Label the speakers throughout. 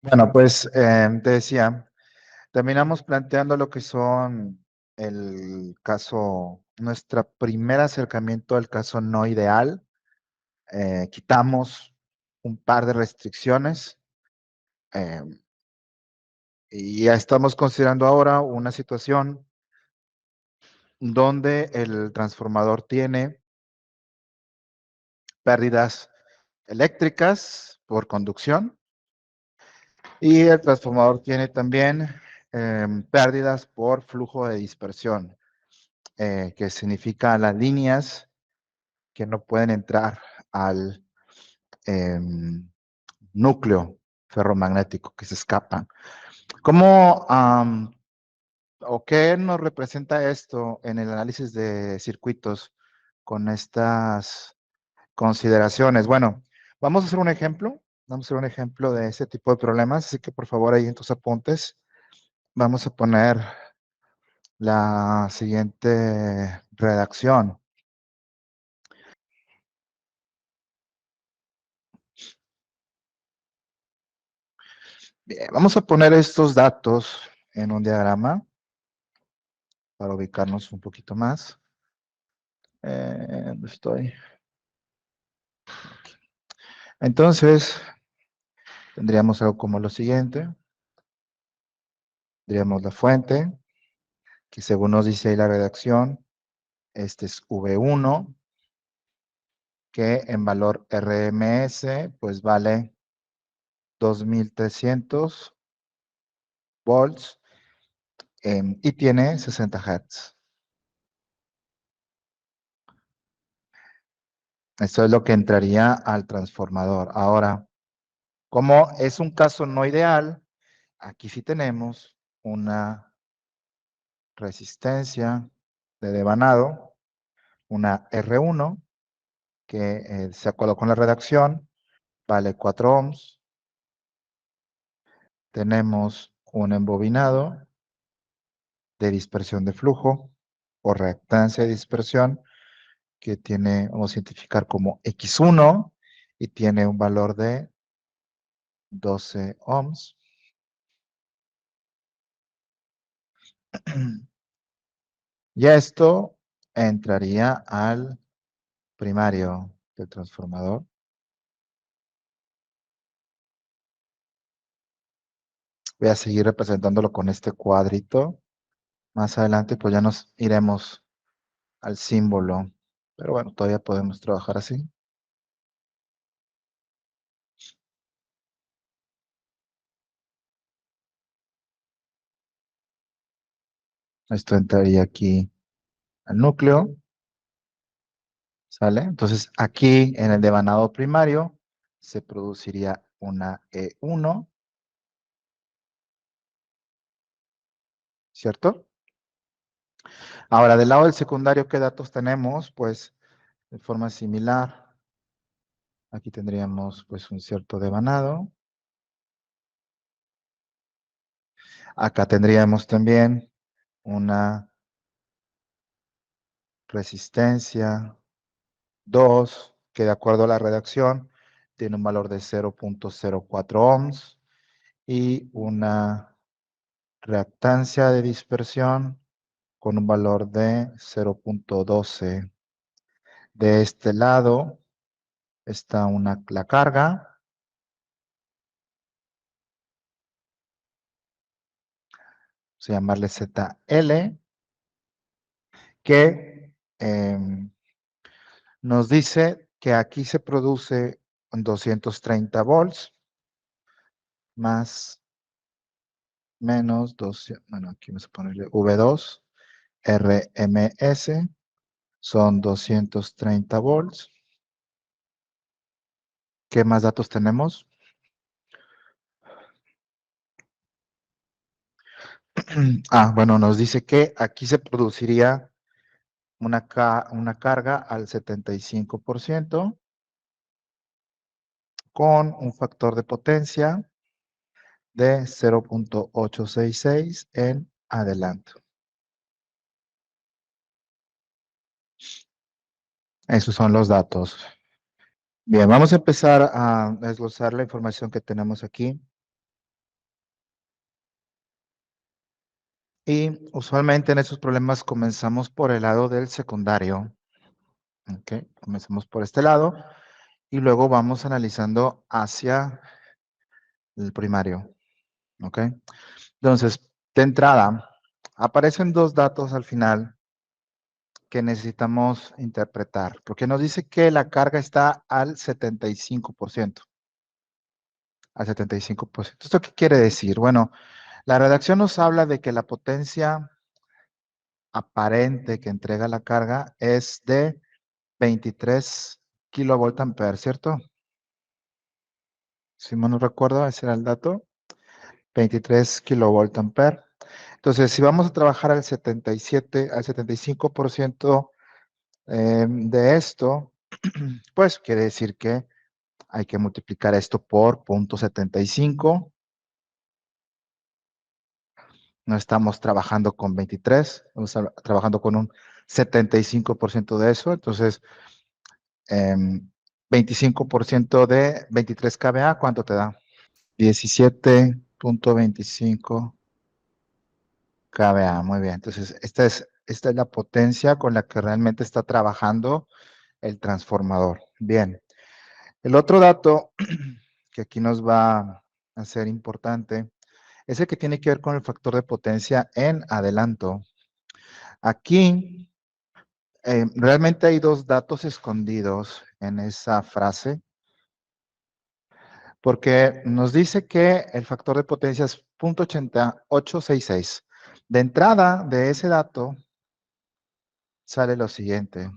Speaker 1: Bueno, pues te decía, terminamos planteando lo que son el caso, nuestro primer acercamiento al caso no ideal. Quitamos un par de restricciones eh, y ya estamos considerando ahora una situación donde el transformador tiene pérdidas eléctricas por conducción y el transformador tiene también pérdidas por flujo de dispersión. Que significa las líneas que no pueden entrar al núcleo ferromagnético, que se escapan. ¿Cómo o qué nos representa esto en el análisis de circuitos con estas consideraciones? Bueno, vamos a hacer un ejemplo. Vamos a hacer un ejemplo de ese tipo de problemas, así que por favor ahí en tus apuntes vamos a poner la siguiente redacción. Bien, vamos a poner estos datos en un diagrama para ubicarnos un poquito más. ¿Dónde estoy? Entonces, tendríamos algo como lo siguiente. Tendríamos la fuente, que según nos dice ahí la redacción, este es V1, que en valor RMS, pues vale 2300 volts y tiene 60 Hz. Esto es lo que entraría al transformador. Ahora, como es un caso no ideal, aquí sí tenemos una resistencia de devanado, una R1, que se acuerdo con la redacción, vale 4 ohms. Tenemos un embobinado de dispersión de flujo o reactancia de dispersión que tiene, vamos a identificar como X1 y tiene un valor de 12 ohms. Y esto entraría al primario del transformador. Voy a seguir representándolo con este cuadrito. Más adelante, pues ya nos iremos al símbolo. Pero bueno, todavía podemos trabajar así. Esto entraría aquí al núcleo. ¿Sale? Entonces, aquí en el devanado primario se produciría una E1, ¿cierto? Ahora, del lado del secundario, ¿qué datos tenemos? Pues, de forma similar, aquí tendríamos pues un cierto devanado. Acá tendríamos también una resistencia 2, que de acuerdo a la redacción tiene un valor de 0.04 ohms y una reactancia de dispersión con un valor de 0.12. De este lado está la carga, vamos a llamarle ZL, que nos dice que aquí se produce 230 volts más menos 12, bueno, aquí vamos a ponerle V2, RMS, son 230 volts. ¿Qué más datos tenemos? Bueno, nos dice que aquí se produciría una carga al 75% con un factor de potencia de 0.866 en adelanto. Esos son los datos. Bien, vamos a empezar a desglosar la información que tenemos aquí. Y usualmente en estos problemas comenzamos por el lado del secundario. ¿Ok? Comenzamos por este lado y luego vamos analizando hacia el primario. ¿Ok? Entonces, de entrada, aparecen dos datos al final que necesitamos interpretar, porque nos dice que la carga está al 75%. Al 75%. ¿Esto qué quiere decir? Bueno, la redacción nos habla de que la potencia aparente que entrega la carga es de 23 kilovolt ampere, ¿cierto? Si mal no recuerdo, ese era el dato. 23 kilovolt ampere. Entonces, si vamos a trabajar al 77, al 75% de esto, pues quiere decir que hay que multiplicar esto por 0.75. No estamos trabajando con 23, estamos trabajando con un 75% de eso. Entonces, 25% de 23 kVA, ¿cuánto te da? 17.25 kVA, muy bien. Entonces, esta es la potencia con la que realmente está trabajando el transformador. Bien. El otro dato que aquí nos va a ser importante es el que tiene que ver con el factor de potencia en adelanto. Aquí realmente hay dos datos escondidos en esa frase, porque nos dice que el factor de potencia es 0.8866. De entrada de ese dato sale lo siguiente.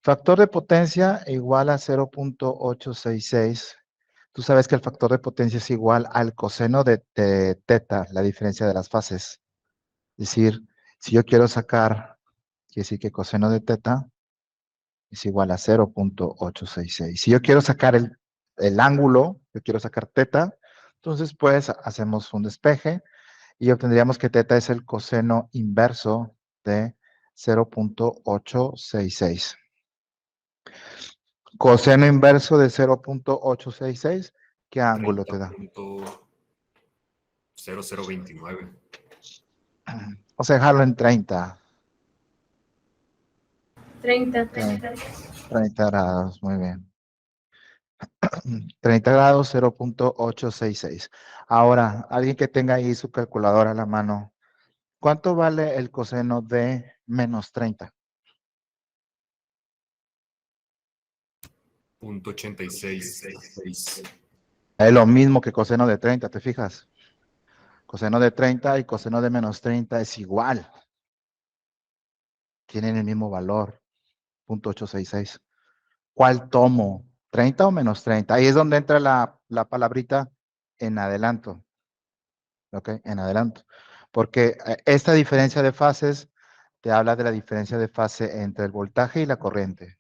Speaker 1: Factor de potencia igual a 0.866. Tú sabes que el factor de potencia es igual al coseno de teta, la diferencia de las fases. Es decir, si yo quiero sacar, quiere decir que coseno de teta es igual a 0.866. Si yo quiero sacar el ángulo, yo quiero sacar teta, entonces pues hacemos un despeje y obtendríamos que teta es el coseno inverso de 0.866. Coseno inverso de 0.866, ¿qué ángulo te da?
Speaker 2: 30.0029.
Speaker 1: Vamos a dejarlo en 30.
Speaker 3: 30.
Speaker 1: 30 grados, muy bien. 30 grados, 0.866. Ahora, alguien que tenga ahí su calculadora a la mano, ¿cuánto vale el coseno de menos 30?
Speaker 2: 0.86.
Speaker 1: Es lo mismo que coseno de 30, ¿te fijas? Coseno de 30 y coseno de menos 30 es igual. Tienen el mismo valor, 0.866. ¿Cuál tomo? ¿30 o menos 30? Ahí es donde entra la palabrita en adelanto. ¿Ok? En adelanto. Porque esta diferencia de fases te habla de la diferencia de fase entre el voltaje y la corriente.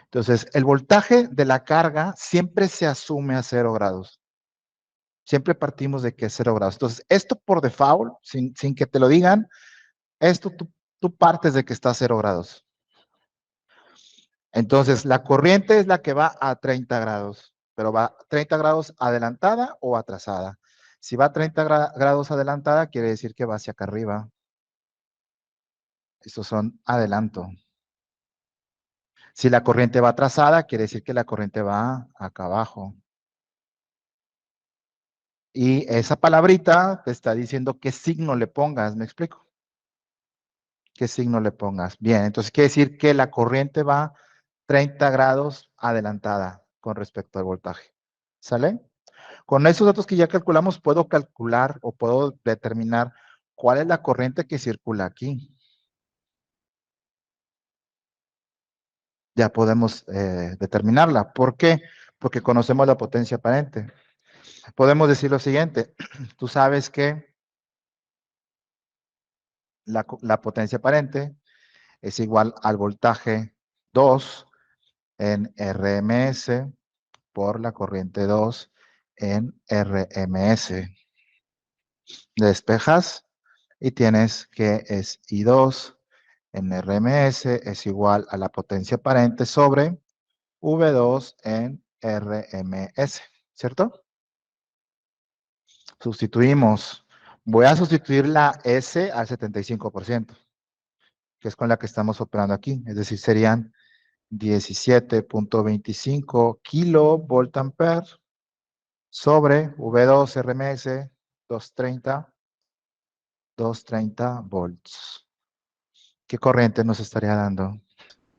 Speaker 1: Entonces, el voltaje de la carga siempre se asume a 0 grados. Siempre partimos de que es 0 grados. Entonces, esto por default, sin que te lo digan, esto tú partes de que está a 0 grados. Entonces, la corriente es la que va a 30 grados, pero va a 30 grados adelantada o atrasada. Si va a 30 grados adelantada, quiere decir que va hacia acá arriba. Estos son adelanto. Si la corriente va atrasada, quiere decir que la corriente va acá abajo. Y esa palabrita te está diciendo qué signo le pongas, ¿me explico? ¿Qué signo le pongas? Bien, entonces quiere decir que la corriente va 30 grados adelantada con respecto al voltaje. ¿Sale? Con esos datos que ya calculamos, puedo calcular o puedo determinar cuál es la corriente que circula aquí. Ya podemos determinarla. ¿Por qué? Porque conocemos la potencia aparente. Podemos decir lo siguiente. Tú sabes que la potencia aparente es igual al voltaje 2 en RMS por la corriente 2 en RMS. Despejas y tienes que es I2 en RMS es igual a la potencia aparente sobre V2 en RMS, ¿cierto? Sustituimos Voy a sustituir la S al 75%, que es con la que estamos operando aquí. Es decir, serían 17.25 kilovoltampere sobre V2 RMS 230 volts. ¿Qué corriente nos estaría dando?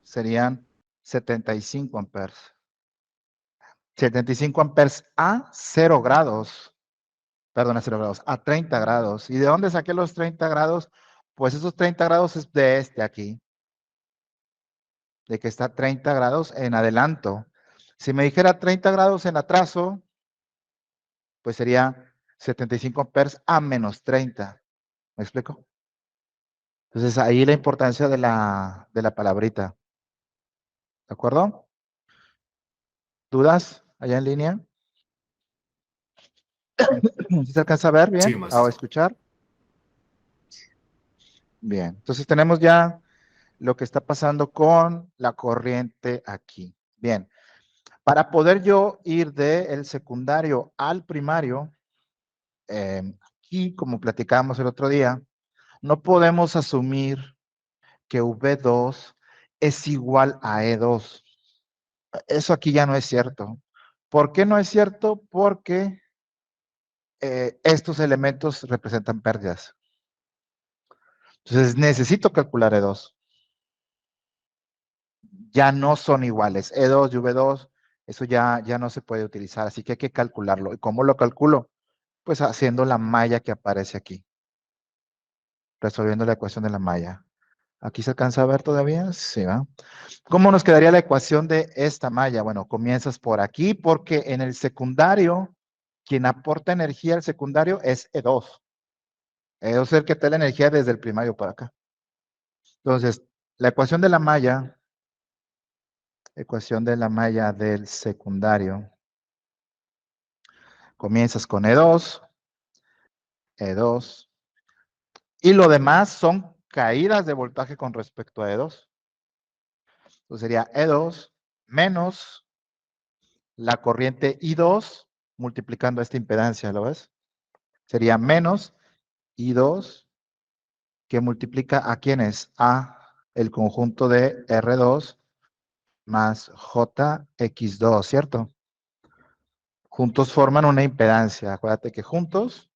Speaker 1: Serían 75 amperes. 75 amperes a 0 grados. Perdón, a 0 grados, a 30 grados. ¿Y de dónde saqué los 30 grados? Pues esos 30 grados es de este aquí. De que está 30 grados en adelanto. Si me dijera 30 grados en atraso, pues sería 75 amperes a menos 30. ¿Me explico? Entonces ahí la importancia de la palabrita. ¿De acuerdo? ¿Dudas allá en línea? ¿Sí se alcanza a ver
Speaker 2: Sí,
Speaker 1: bien o a
Speaker 2: maestro.
Speaker 1: escuchar? Bien. Entonces tenemos ya lo que está pasando con la corriente aquí. Bien. Para poder yo ir del secundario al primario, aquí, como platicábamos el otro día, no podemos asumir que V2 es igual a E2. Eso aquí ya no es cierto. ¿Por qué no es cierto? Porque estos elementos representan pérdidas. Entonces necesito calcular E2. Ya no son iguales. E2 y V2, eso ya no se puede utilizar, así que hay que calcularlo. ¿Y cómo lo calculo? Pues haciendo la malla que aparece aquí, resolviendo la ecuación de la malla. ¿Aquí se alcanza a ver todavía? Sí, ¿va? ¿Cómo nos quedaría la ecuación de esta malla? Bueno, comienzas por aquí porque en el secundario, quien aporta energía al secundario es E2. E2 es el que te da la energía desde el primario para acá. Entonces, la ecuación de la malla del secundario, comienzas con E2, E2, y lo demás son caídas de voltaje con respecto a E2. Entonces sería E2 menos la corriente I2 multiplicando esta impedancia, ¿lo ves? Sería menos I2 que multiplica a quiénes? A el conjunto de R2 más JX2, ¿cierto? Juntos forman una impedancia. Acuérdate que juntos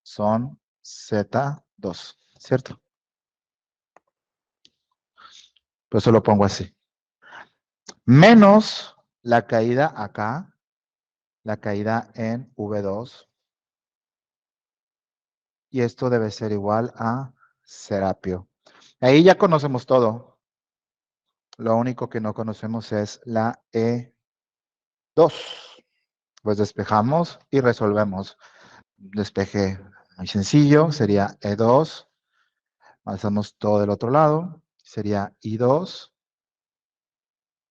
Speaker 1: son Z2, ¿cierto? Por eso lo pongo así. Menos la caída acá, la caída en V2. Y esto debe ser igual a Serapio. Ahí ya conocemos todo. Lo único que no conocemos es la E2. Pues despejamos y resolvemos. Despeje muy sencillo, sería E2. Alzamos todo del otro lado. Sería I2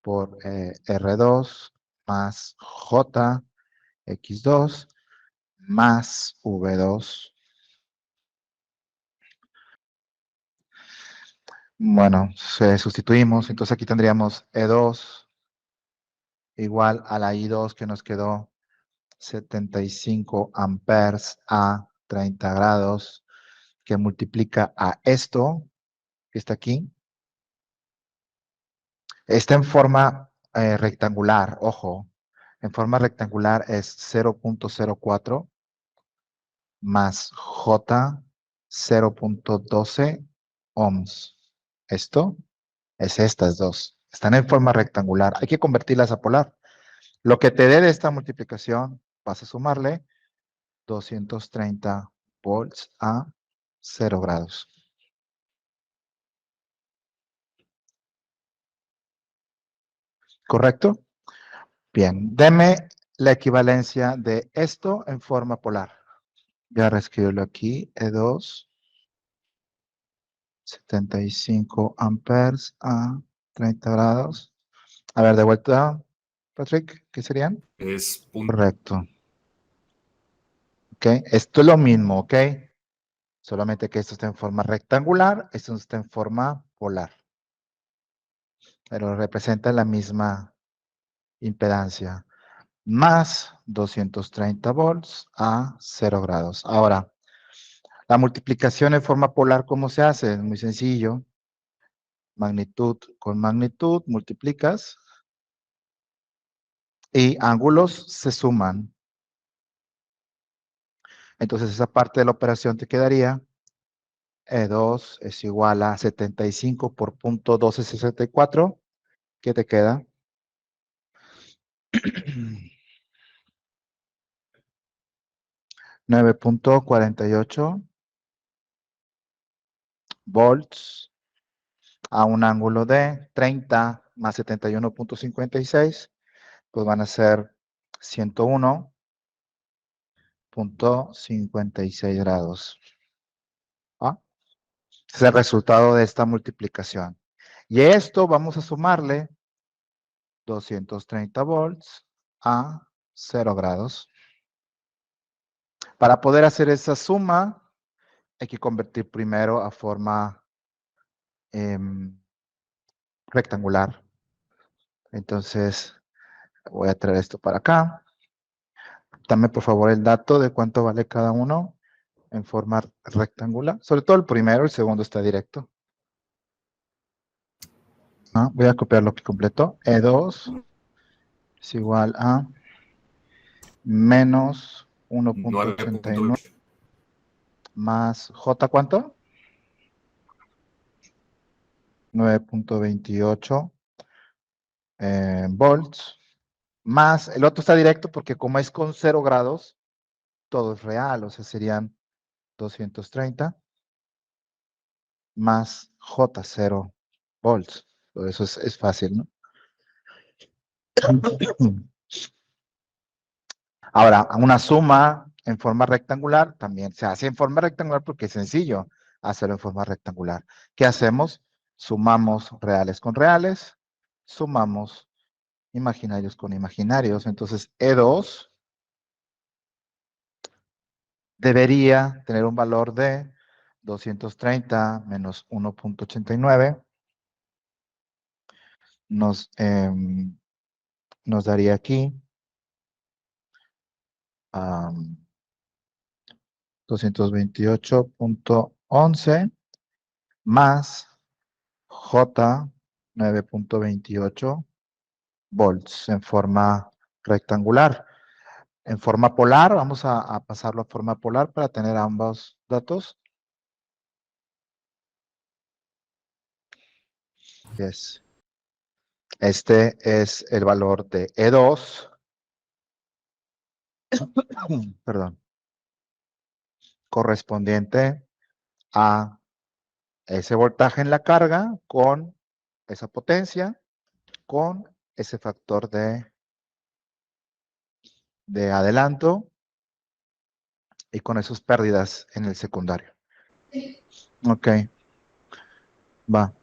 Speaker 1: por R2 más JX2 más V2. Bueno, sustituimos. Entonces aquí tendríamos E2 igual a la I2 que nos quedó 75 amperes a 30 grados, que multiplica a esto, que está aquí. Está en forma rectangular, ojo. En forma rectangular es 0.04 más J 0.12 ohms. Esto es estas dos. Están en forma rectangular. Hay que convertirlas a polar. Lo que te dé de esta multiplicación, vas a sumarle 230 volts a 0 grados. ¿Correcto? Bien, deme la equivalencia de esto en forma polar. Voy a reescribirlo aquí, E2, 75 amperes a 30 grados. A ver, de vuelta, Patrick, ¿qué serían?
Speaker 2: Es punto.
Speaker 1: Correcto. Ok, esto es lo mismo, ok. Solamente que esto está en forma rectangular, esto está en forma polar. Pero representa la misma impedancia. Más 230 volts a 0 grados. Ahora, La multiplicación en forma polar, ¿cómo se hace? Es muy sencillo. Magnitud con magnitud, multiplicas y ángulos se suman. Entonces esa parte de la operación te quedaría E2 es igual a 75 por punto 1264. ¿Qué te queda? 9.48 volts a un ángulo de 30 más 71.56, pues van a ser 101.56 grados. ¿Ah? Es el resultado de esta multiplicación. Y esto vamos a sumarle 230 volts a 0 grados. Para poder hacer esa suma, hay que convertir primero a forma rectangular. Entonces, voy a traer esto para acá. Dame por favor el dato de cuánto vale cada uno en forma rectangular. Sobre todo el primero, el segundo está directo. Voy a copiarlo aquí completo. E2 es igual a menos 1.89
Speaker 2: 9.8.
Speaker 1: más J, ¿cuánto? 9.28 volts. Más, el otro está directo porque como es con 0 grados, todo es real, o sea, serían 230 más J, 0 volts. Por eso es fácil, ¿no? Ahora, una suma en forma rectangular también se hace en forma rectangular porque es sencillo hacerlo en forma rectangular. ¿Qué hacemos? Sumamos reales con reales, sumamos imaginarios con imaginarios. Entonces, E2 debería tener un valor de 230 menos 1.89. Nos daría aquí 228.11 más J 9.28 volts en forma rectangular. En forma polar, vamos a pasarlo a forma polar para tener ambos datos. Yes. Este es el valor de E2, perdón, correspondiente a ese voltaje en la carga con esa potencia, con ese factor de adelanto y con esas pérdidas en el secundario. Ok, va.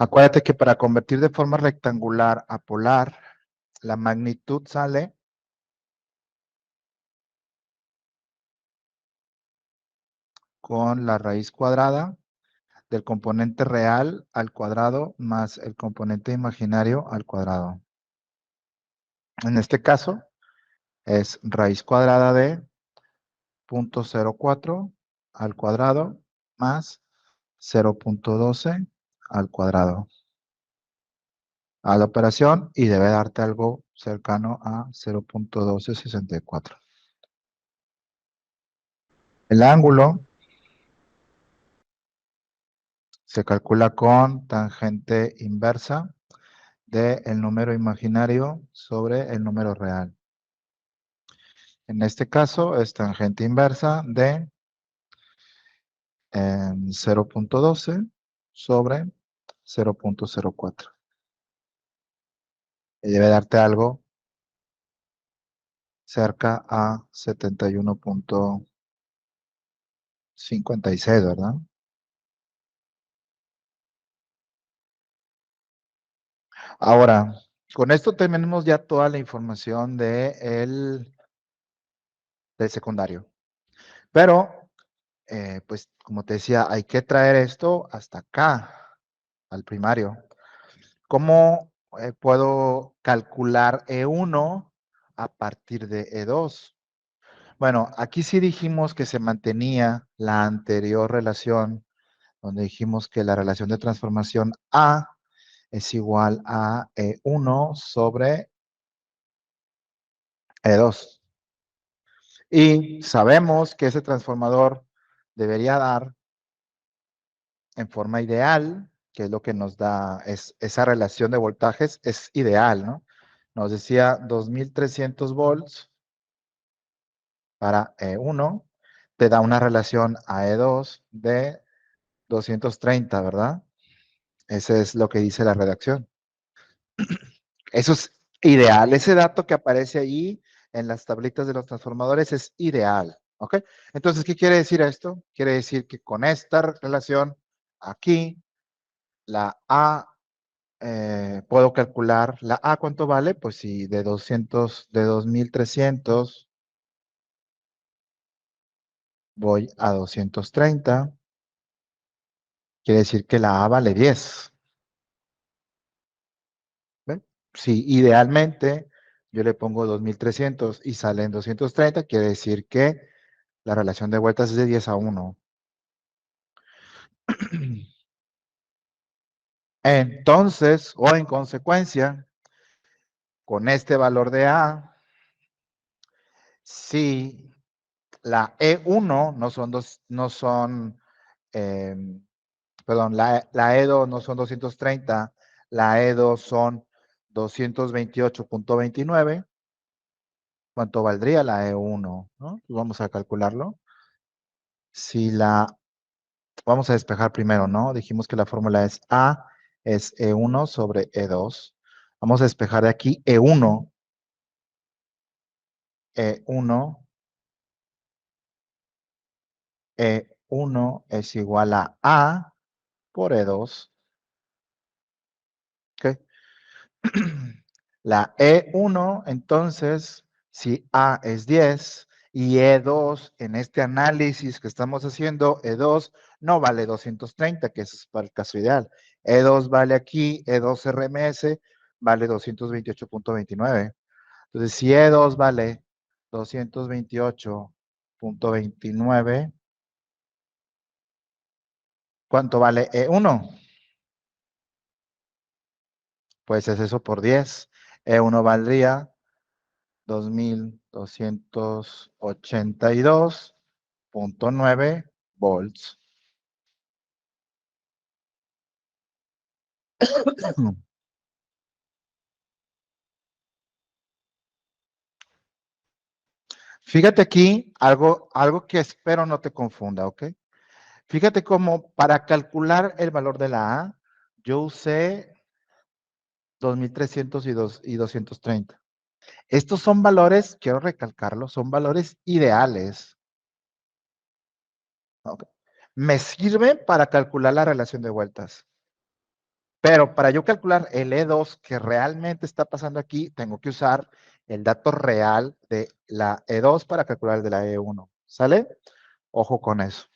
Speaker 1: Acuérdate que para convertir de forma rectangular a polar, la magnitud sale con la raíz cuadrada del componente real al cuadrado más el componente imaginario al cuadrado. En este caso es raíz cuadrada de 0.04 al cuadrado más 0.12 al cuadrado. A la operación y debe darte algo cercano a 0.1264. El ángulo se calcula con tangente inversa del número imaginario sobre el número real. En este caso es tangente inversa de 0.12 sobre 0.04. Y debe darte algo cerca a 71.56, ¿verdad? Ahora, con esto tenemos ya toda la información del secundario. Pero, pues, como te decía, hay que traer esto hasta acá, al primario. ¿Cómo puedo calcular E1 a partir de E2? Bueno, aquí sí dijimos que se mantenía la anterior relación, donde dijimos que la relación de transformación A es igual a E1 sobre E2. Y sabemos que ese transformador debería dar en forma ideal, que es lo que nos da, esa relación de voltajes es ideal, ¿no? Nos decía 2300 volts para E1, te da una relación a E2 de 230, ¿verdad? Ese es lo que dice la redacción. Eso es ideal. Ese dato que aparece ahí en las tablitas de los transformadores es ideal. ¿Ok? Entonces, ¿qué quiere decir esto? Quiere decir que con esta relación aquí, la A, puedo calcular, la A, ¿cuánto vale? Pues si de 200, de 2300 voy a 230, quiere decir que la A vale 10. ¿Ven? Si idealmente yo le pongo 2300 y sale en 230, quiere decir que la relación de vueltas es de 10 a 1. Entonces, o en consecuencia, con este valor de A, si la E1 no son dos, no son, eh, perdón, la E2 no son 230, la E2 son 228.29, ¿cuánto valdría la E1? ¿No? Pues vamos a calcularlo. Si la, vamos a despejar primero, ¿no? Dijimos que la fórmula es A es E1 sobre E2. Vamos a despejar de aquí E1. E1, E1 es igual a A por E2. ¿Ok? La E1, entonces, si A es 10 y E2, en este análisis que estamos haciendo, E2 no vale 230, que es para el caso ideal. E2 vale aquí, E2 RMS vale 228.29. Entonces, si E2 vale 228.29, ¿cuánto vale E1? Pues es eso por 10. E1 valdría 2282.9 volts. Fíjate aquí algo que espero no te confunda, ¿ok? Fíjate cómo para calcular el valor de la A, yo usé 2300 y 230. Estos son valores, quiero recalcarlo, son valores ideales. ¿Ok? Me sirven para calcular la relación de vueltas. Pero para yo calcular el E2 que realmente está pasando aquí, tengo que usar el dato real de la E2 para calcular el de la E1. ¿Sale? Ojo con eso.